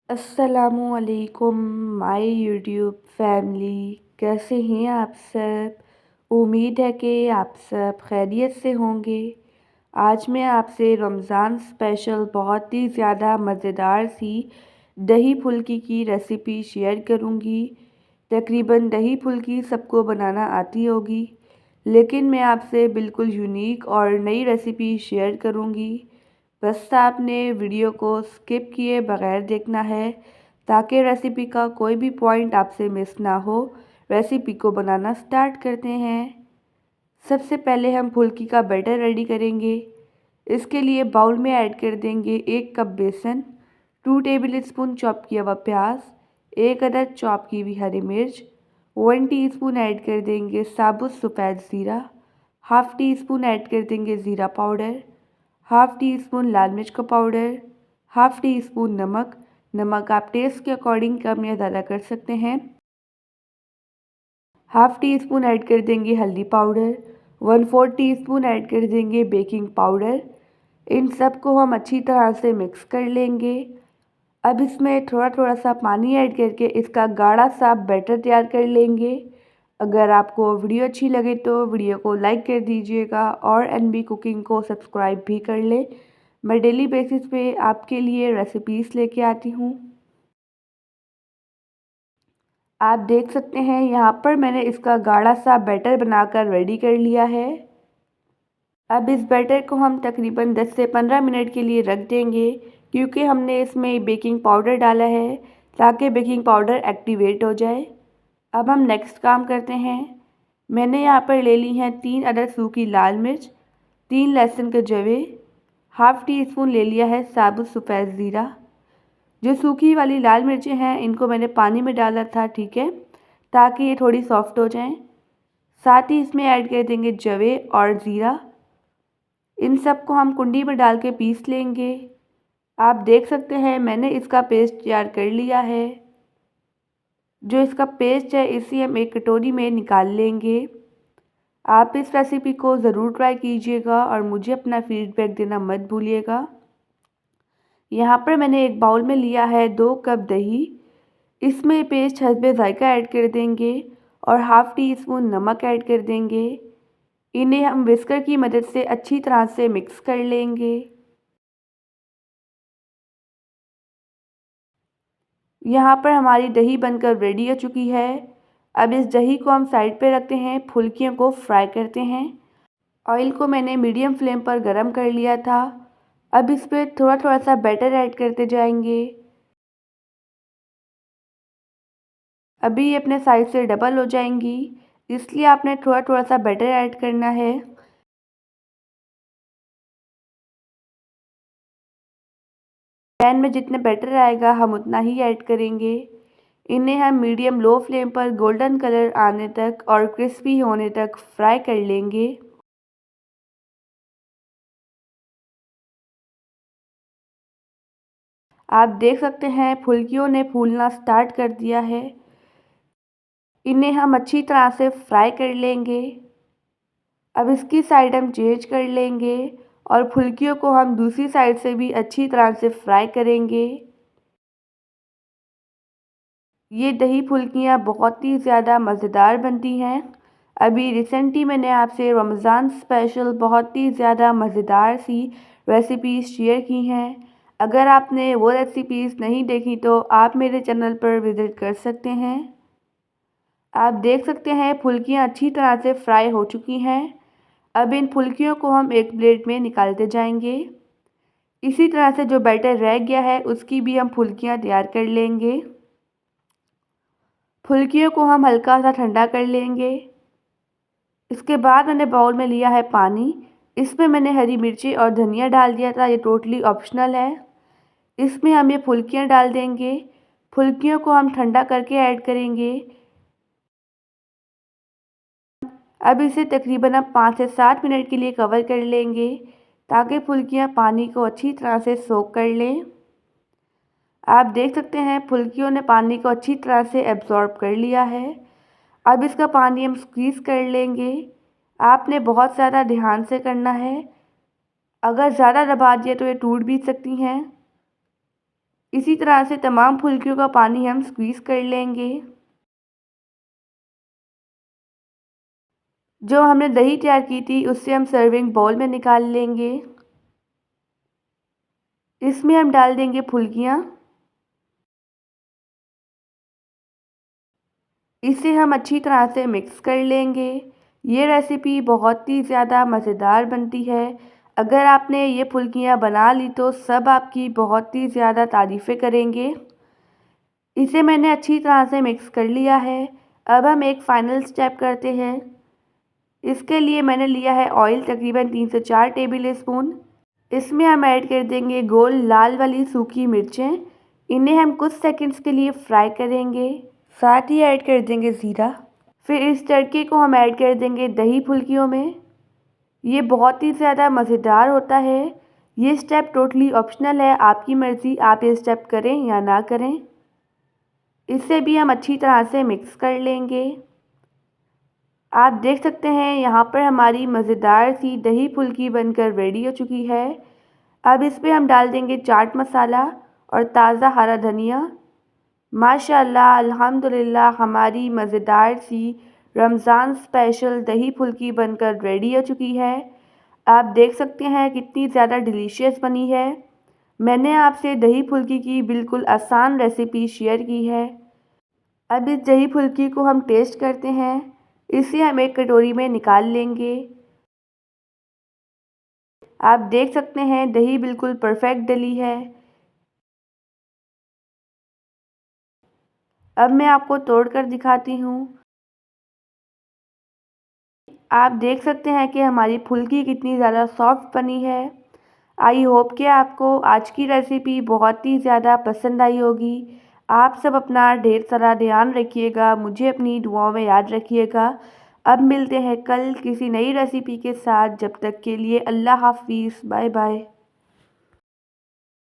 अस्सलामुअलैकुम my YouTube family, कैसे हैं आप सब। उम्मीद है कि आप सब खैरियत से होंगे। आज मैं आपसे रमज़ान स्पेशल बहुत ही ज़्यादा मज़ेदार सी दही फुल्की की रेसिपी शेयर करूंगी। तकरीबन दही फुल्की सबको बनाना आती होगी, लेकिन मैं आपसे बिल्कुल यूनिक और नई रेसिपी शेयर करूंगी। बस आपने वीडियो को स्किप किए बगैर देखना है ताकि रेसिपी का कोई भी पॉइंट आपसे मिस ना हो। रेसिपी को बनाना स्टार्ट करते हैं। सबसे पहले हम फुल्की का बैटर रेडी करेंगे। इसके लिए बाउल में ऐड कर देंगे 1 कप बेसन, 2 टेबल स्पून चॉप किया हुआ प्याज, 1 अदद चॉप की हुई हरी मिर्च, 1 टीस्पून ऐड कर देंगे साबुत सफ़ेद ज़ीरा, हाफ़ टी स्पून ऐड कर देंगे ज़ीरा पाउडर, हाफ़ टी स्पून लाल मिर्च का पाउडर, हाफ़ टी स्पून नमक। नमक आप टेस्ट के अकॉर्डिंग कम या ज़्यादा कर सकते हैं। हाफ़ टी स्पून ऐड कर देंगे हल्दी पाउडर, 1/4 टीस्पून ऐड कर देंगे बेकिंग पाउडर। इन सब को हम अच्छी तरह से मिक्स कर लेंगे। अब इसमें थोड़ा थोड़ा सा पानी ऐड करके इसका गाढ़ा सा बैटर तैयार कर लेंगे। अगर आपको वीडियो अच्छी लगे तो वीडियो को लाइक कर दीजिएगा और एनबी कुकिंग को सब्सक्राइब भी कर लें। मैं डेली बेसिस पे आपके लिए रेसिपीज़ लेके आती हूँ। आप देख सकते हैं यहाँ पर मैंने इसका गाढ़ा सा बैटर बनाकर रेडी कर लिया है। अब इस बैटर को हम तकरीबन 10 से 15 मिनट के लिए रख देंगे, क्योंकि हमने इसमें बेकिंग पाउडर डाला है ताकि बेकिंग पाउडर एक्टिवेट हो जाए। अब हम नेक्स्ट काम करते हैं। मैंने यहाँ पर ले ली हैं 3 अदद सूखी लाल मिर्च, 3 लहसुन के जवे, हाफ़ टी स्पून ले लिया है साबुत सफ़ेद ज़ीरा। जो सूखी वाली लाल मिर्चें हैं इनको मैंने पानी में डाला था, ठीक है, ताकि ये थोड़ी सॉफ्ट हो जाएं। साथ ही इसमें ऐड कर देंगे जवे और ज़ीरा। इन सब को हम कुंडी में डाल के पीस लेंगे। आप देख सकते हैं मैंने इसका पेस्ट तैयार कर लिया है। जो इसका पेस्ट है इसे हम एक कटोरी में निकाल लेंगे। आप इस रेसिपी को ज़रूर ट्राई कीजिएगा और मुझे अपना फीडबैक देना मत भूलिएगा। यहाँ पर मैंने एक बाउल में लिया है 2 कप दही। इसमें पेस्ट हस्बे ज़ायका ऐड कर देंगे और हाफ़ टी स्पून नमक ऐड कर देंगे। इन्हें हम विस्कर की मदद से अच्छी तरह से मिक्स कर लेंगे। यहाँ पर हमारी दही बनकर रेडी हो चुकी है। अब इस दही को हम साइड पे रखते हैं, फुल्कियों को फ्राई करते हैं। ऑयल को मैंने मीडियम फ्लेम पर गरम कर लिया था। अब इस पर थोड़ा थोड़ा सा बैटर ऐड करते जाएंगे। अभी ये अपने साइज से डबल हो जाएंगी, इसलिए आपने थोड़ा थोड़ा सा बैटर ऐड करना है। पैन में जितने बैटर आएगा हम उतना ही ऐड करेंगे। इन्हें हम मीडियम लो फ्लेम पर गोल्डन कलर आने तक और क्रिस्पी होने तक फ्राई कर लेंगे। आप देख सकते हैं फुल्कियों ने फूलना स्टार्ट कर दिया है। इन्हें हम अच्छी तरह से फ्राई कर लेंगे। अब इसकी साइड हम चेंज कर लेंगे और फुल्कियों को हम दूसरी साइड से भी अच्छी तरह से फ्राई करेंगे। ये दही फुल्कियाँ बहुत ही ज़्यादा मज़ेदार बनती हैं। अभी रिसेंटली मैंने आपसे रमज़ान स्पेशल बहुत ही ज़्यादा मज़ेदार सी रेसिपीज़ शेयर की हैं। अगर आपने वो रेसिपीज़ नहीं देखी तो आप मेरे चैनल पर विज़िट कर सकते हैं। आप देख सकते हैं फुल्कियाँ अच्छी तरह से फ्राई हो चुकी हैं। अब इन फुल्कियों को हम एक प्लेट में निकालते जाएंगे। इसी तरह से जो बैटर रह गया है उसकी भी हम फुल्कियाँ तैयार कर लेंगे। फुल्कियों को हम हल्का सा ठंडा कर लेंगे। इसके बाद मैंने बाउल में लिया है पानी। इसमें मैंने हरी मिर्ची और धनिया डाल दिया था, ये टोटली ऑप्शनल है। इसमें हम ये फुल्कियाँ डाल देंगे। फुल्कियों को हम ठंडा करके ऐड करेंगे। अब इसे तकरीबन आप 5 से 7 मिनट के लिए कवर कर लेंगे ताकि फुल्कियाँ पानी को अच्छी तरह से सोख कर लें। आप देख सकते हैं फुल्कियों ने पानी को अच्छी तरह से एब्जॉर्ब कर लिया है। अब इसका पानी हम स्क्वीज़ कर लेंगे। आपने बहुत ज़्यादा ध्यान से करना है, अगर ज़्यादा दबा दिया तो ये टूट भी सकती हैं। इसी तरह से तमाम फुल्कियों का पानी हम स्क्वीज़ कर लेंगे। जो हमने दही तैयार की थी उससे हम सर्विंग बाउल में निकाल लेंगे। इसमें हम डाल देंगे फुल्कियाँ। इसे हम अच्छी तरह से मिक्स कर लेंगे। ये रेसिपी बहुत ही ज़्यादा मज़ेदार बनती है। अगर आपने ये फुल्कियाँ बना ली तो सब आपकी बहुत ही ज़्यादा तारीफ़ें करेंगे। इसे मैंने अच्छी तरह से मिक्स कर लिया है। अब हम एक फ़ाइनल स्टेप करते हैं। इसके लिए मैंने लिया है ऑयल तकरीबन 3 से 4 टेबल स्पून। इसमें हम ऐड कर देंगे गोल लाल वाली सूखी मिर्चें। इन्हें हम कुछ सेकंड्स के लिए फ्राई करेंगे। साथ ही ऐड कर देंगे ज़ीरा। फिर इस तड़के को हम ऐड कर देंगे दही फुल्कियों में। ये बहुत ही ज़्यादा मज़ेदार होता है। ये स्टेप टोटली ऑप्शनल है, आपकी मर्ज़ी आप ये स्टेप करें या ना करें। इसे भी हम अच्छी तरह से मिक्स कर लेंगे। आप देख सकते हैं यहाँ पर हमारी मज़ेदार सी दही फुल्की बनकर रेडी हो चुकी है। अब इस पे हम डाल देंगे चाट मसाला और ताज़ा हरा धनिया। माशाअल्लाह अल्हम्दुलिल्लाह हमारी मज़ेदार सी रमज़ान स्पेशल दही फुल्की बनकर रेडी हो चुकी है। आप देख सकते हैं कितनी ज़्यादा डिलीशियस बनी है। मैंने आपसे दही फुल्की की बिल्कुल आसान रेसिपी शेयर की है। अब इस दही फुल्की को हम टेस्ट करते हैं। इसे हम एक कटोरी में निकाल लेंगे। आप देख सकते हैं दही बिल्कुल परफेक्ट डली है। अब मैं आपको तोड़कर दिखाती हूँ। आप देख सकते हैं कि हमारी फुल्की कितनी ज़्यादा सॉफ्ट बनी है। आई होप कि आपको आज की रेसिपी बहुत ही ज़्यादा पसंद आई होगी। आप सब अपना ढेर सारा ध्यान रखिएगा, मुझे अपनी दुआओं में याद रखिएगा। अब मिलते हैं कल किसी नई रेसिपी के साथ। जब तक के लिए अल्लाह हाफ़िज़, बाय बाय।